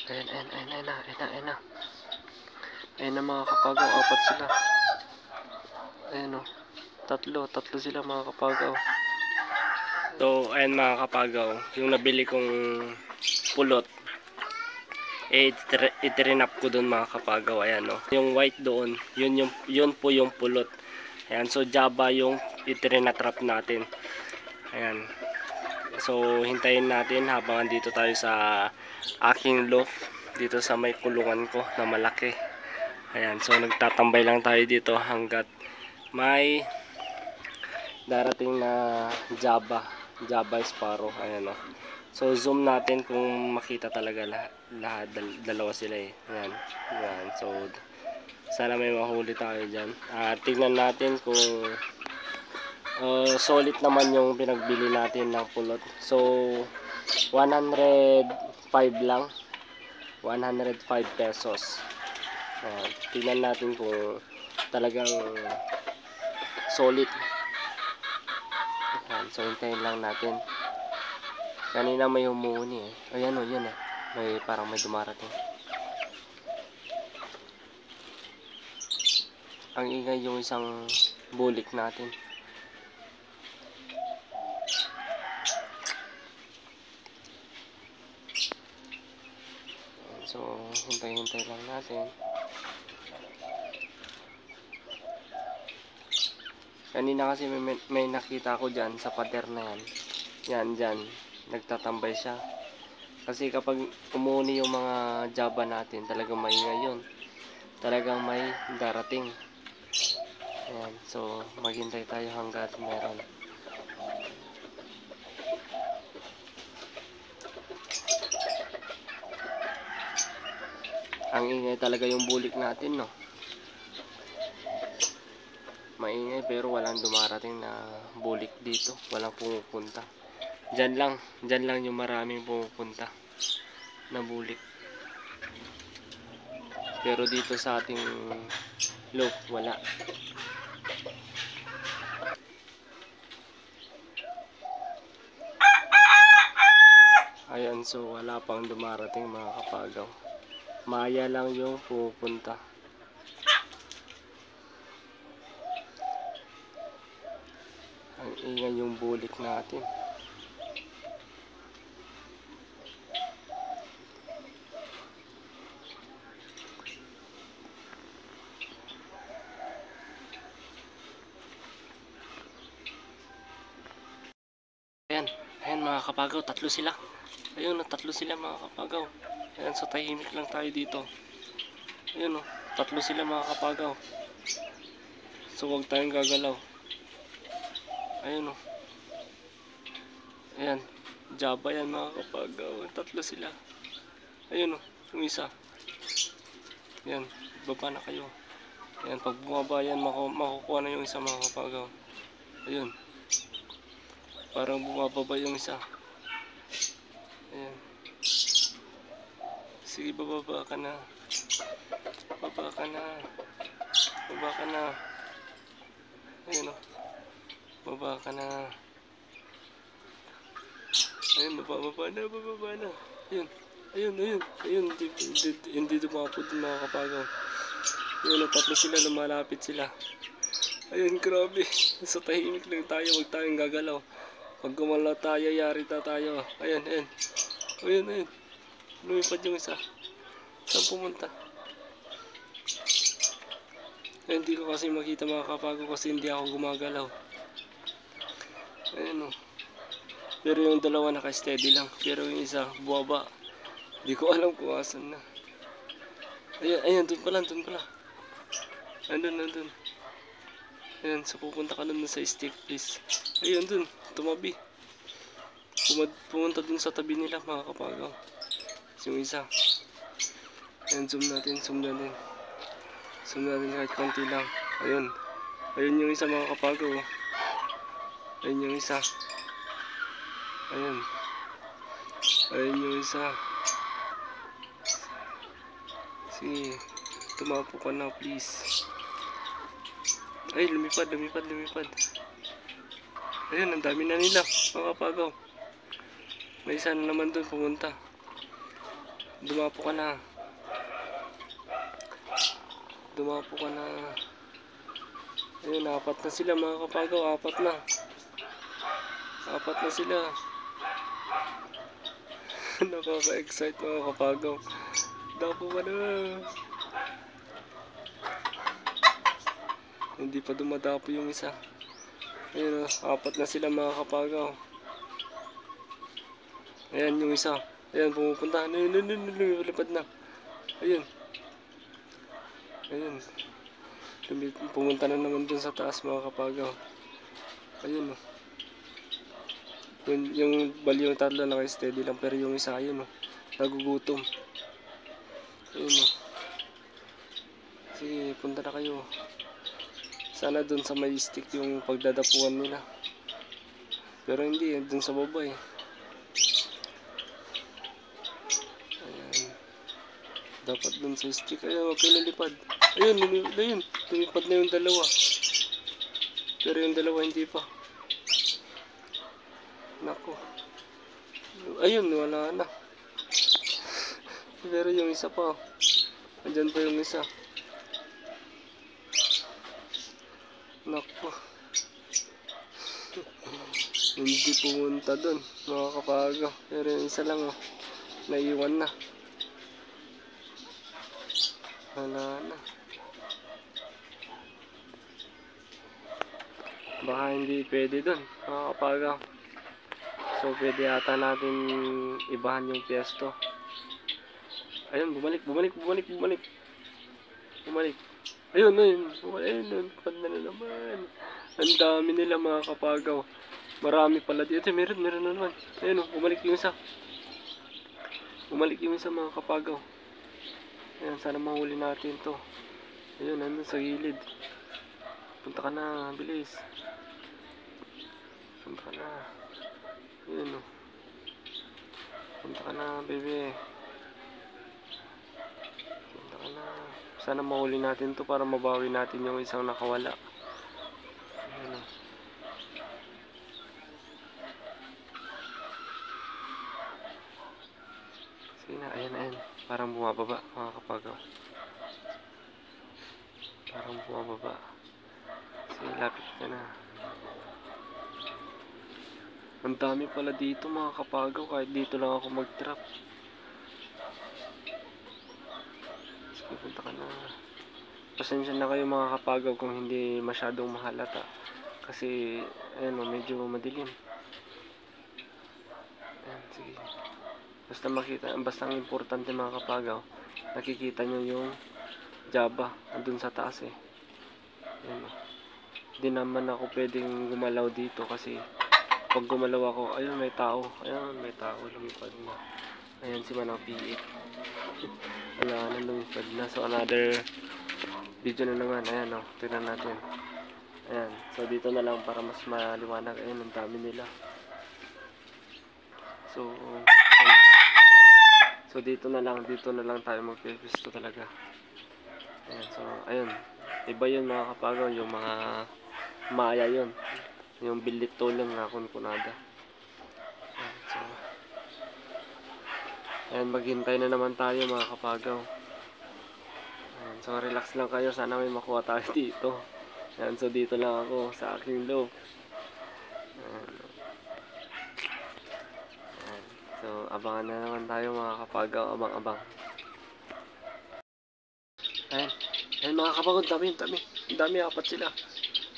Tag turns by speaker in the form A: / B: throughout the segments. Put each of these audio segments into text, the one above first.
A: Ayan na. Ayan na mga kapagaw, apat sila. Ayan o. Tatlo sila mga kapagaw. So, ayan mga kapagaw, yung nabili kong pulot, itirinap ko doon mga kapagaw. Ayan o. Yung white doon, yun po yung pulot. Ayan, so Java yung itirinatrap natin. Ayan. So, hintayin natin habang andito tayo sa aking loft. Dito sa may kulungan ko na malaki. Ayan, so nagtatambay lang tayo dito hanggat may darating na Java Sparrow. Ayan o. So zoom natin kung makita talaga lahat dalawa sila eh. Ayan. So sana may mahuli tayo dyan. Tignan natin kung solid naman yung pinagbili natin ng pulot. So 105 lang, 105 pesos. Tingnan natin kung talagang solid. So hintayin lang natin. Kanina may humuhuni eh. Ayan o, yun eh. Parang may dumarating. Ang ingay yung isang bulik natin. So hintay lang natin. Kanina kasi may nakita ko dyan sa pader na yan. Yan dyan. Nagtatambay siya. Kasi kapag umuni yung mga Java natin, talagang maingay yun. Talagang may darating. Ayan. So maghintay tayo hanggat meron. Ang ingay talaga yung bulik natin, no? Maingay pero walang dumarating na bulik dito. Walang pumupunta. Diyan lang yung maraming pumupunta na bulik. Pero dito sa ating loop, wala. Ayan, so wala pang dumarating mga kapagaw. Maya lang yung pupunta. Ang ingay yung bulik natin. Ayan mga kapagaw, tatlo sila. Ayun, tatlo sila mga kapagaw. Ayan, so tahimik lang tayo dito. Ayun o, tatlo sila mga kapagaw. So huwag tayong gagalaw. Ayun o. Ayan, Java yan mga kapagaw. Tatlo sila. Ayun o, yung isa. Ayan, baba na kayo. Ayan, pag bumaba yan, makukuha na yung isa mga kapagaw. Ayun. Parang bumababa yung isa. Ayan. Sige, bababa ka na. Baba ka na. Ayun o. Baba ka na. Ayun, bababa na. Ayun. Hindi dumapod yung mga kapagaw. Ayun, tatlo sila, lumalapit sila. Ayun, grabe. Sa tahimik lang tayo, huwag tayong gagalaw. Pag gumalaw tayo, yari na tayo. Ayun. Lumipad yung isa. Saan pumunta? Hindi ko kasi makita mga kapagaw kasi hindi ako gumagalaw. Ayun o. Pero yung dalawa naka-steady lang. Pero yung isa, buwaba. Hindi ko alam kung asan na. Ayun, dun pala. Andun. Ayan, so pupunta ka nun sa stick, please. Ayun, dun, tumabi. Pumunta dun sa tabi nila, mga kapagaw. Yung isa. Ayan, zoom natin kahit konti lang. Ayun yung isa mga kapagaw. Ayun yung isa. Ayun yung isa. Sige, tumapo ka na please. Ay, lumipad. Ayun, ang dami na nila mga kapagaw. May isa na naman doon pumunta. Dumapo ka na. Dumapo ka na. Ayun, apat na sila mga kapagaw. Apat na. Apat na sila. Nakaka-excite mga kapagaw. Dapo ka na. Hindi pa dumadapo yung isa. Ayun, apat na sila mga kapagaw. Ayan yung isa. Ayan, pumupunta. Lumipad na. Ayun. Ayun. Pumunta na naman dun sa taas mga kapagaw. Ayun, oh. Yung bali yung tatlo naka-steady lang. Pero yung isa, ayun, oh. Nagugutom. Ayun, oh. Sige, punta na kayo. Sana dun sa may stick yung pagdadapuan nila. Pero hindi, dun sa baba eh. Dapat dun sa stick. Ayun, huwag kayo nalipad. Ayun, ayun. Lumipad na yung dalawa. Pero yung dalawa hindi pa. Nako. Ayun, wala na. Pero yung isa pa. Andyan pa yung isa. Nako. Hindi pumunta dun, mga kapagaw. Pero yung isa lang, oh. Naiwan na. Wala na. Baka hindi pwede dun, mga kapagaw. So pwede yata natin ibahan yung pwesto. Ayun, bumalik. Ayun. Ayun, pad na naman. Ang dami nila mga kapagaw. Marami pala dito. Meron na naman. Ayun, bumalik yung isa. Mga kapagaw. Ayan, sana mahuli natin to. Ayun, nandun sa gilid. Punta ka na, bilis. Punta ka na. Ayun, oh. Punta ka na, bebe. Punta ka na. Sana mahuli natin to para mabawi natin yung isang nakawala. Ayun, oh. Sige na, ayan. Parang bumababa, mga kapagaw. Sige, lapit ka na. Ang dami pala dito mga kapagaw. Kahit dito lang ako mag-trap. Sige, punta ka na. Pasensya na kayo mga kapagaw kung hindi masyadong mahalata. Kasi, ayun, medyo madilim. Ayan, sige. Basta ang importante mga kapagaw, nakikita nyo yung Java andun sa taas eh. Ayan, oh. Hindi naman ako pwedeng gumalaw dito kasi pag gumalaw ako, ayun may tao. Lumipad na. Ayan si Manang P8. Wala na, lumipad na. So another video na naman. Ayan, oh, tignan natin. Ayan, so dito na lang para mas maliwanag. Ayan, ang dami nila. So dito na lang tayo magpipisto talaga. Ayan, so ayun. Iba yun mga kapagaw, yung mga maya yun. Yung bilit tulong na kunkunada. Ayan, so ayan, maghintay na naman tayo mga kapagaw. Ayan, so relax lang kayo, sana may makuha tayo dito. Ayan, so dito lang ako sa aking loob. Ayan. So, abangan na naman tayo mga kapagaw, abang-abang. Ayan mga kapagaw, dami. Apat sila.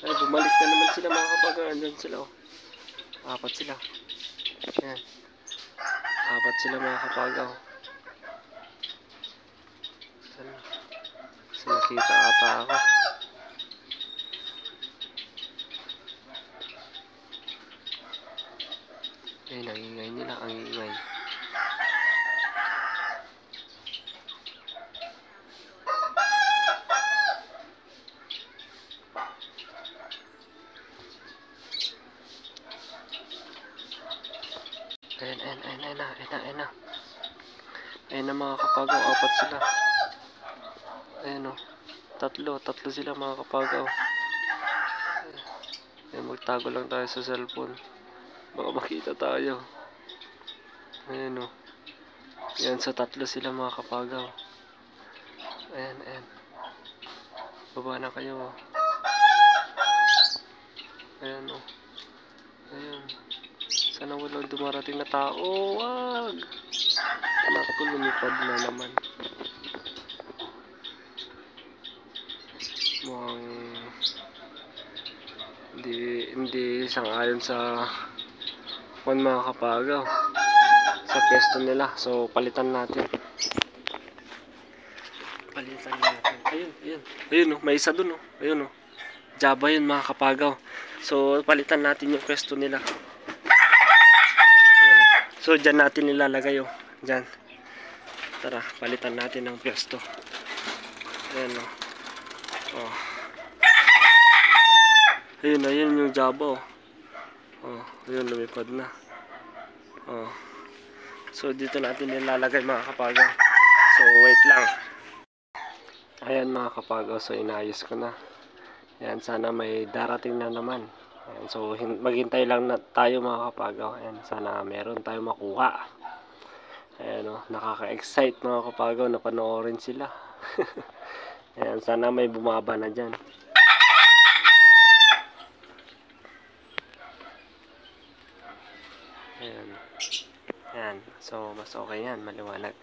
A: Ay, bumalik na naman sila mga kapagaw. Andun sila, oh. Apat sila. Ayan. Apat sila mga kapagaw. So, nakita ata ako. Ayun, ang ingay nila, ang ingay. Ayan. Ayan na mga kapagaw, apat sila. Ayan, oh. Tatlo sila mga kapagaw. Ayan, magtago lang tayo sa cellphone. Baka makita tayo. Ayan, oh. Yan, so tatlo sila mga kapagaw. Ayan, ayan. Baba na kayo. Ayan, oh. Ayan. Sana walang dumarating na tao. Wag! Anak ko, lumipad na naman. Mukhang hindi sang-ayon sa mga kapagaw sa pesto nila. So, palitan natin. Ayun, ayun. Ayun, oh, may isa dun, oh. Ayun, oh. Java yun, mga kapagaw. So, palitan natin yung pwesto nila. Ayan, oh. So, dyan natin nilalagay, oh. Dyan. Tara, palitan natin ng pwesto. Ayan, oh. Oh. Ayun, ayun yung Java, oh. Oh, ayun, lumipad na. Oh. So, dito natin nilalagay, mga kapagaw. So, wait lang. Ayan, mga kapagaw. So, inayos ko na. Ayan, sana may darating na naman. Ayan, so, maghintay lang na tayo, mga kapagaw. Ayan, sana meron tayo makuha. Ayan, oh, nakaka-excite, mga kapagaw, na panoorin sila. Ayan, sana may bumaba na dyan. Ayan. Ayan, so mas okay yan, maliwanag.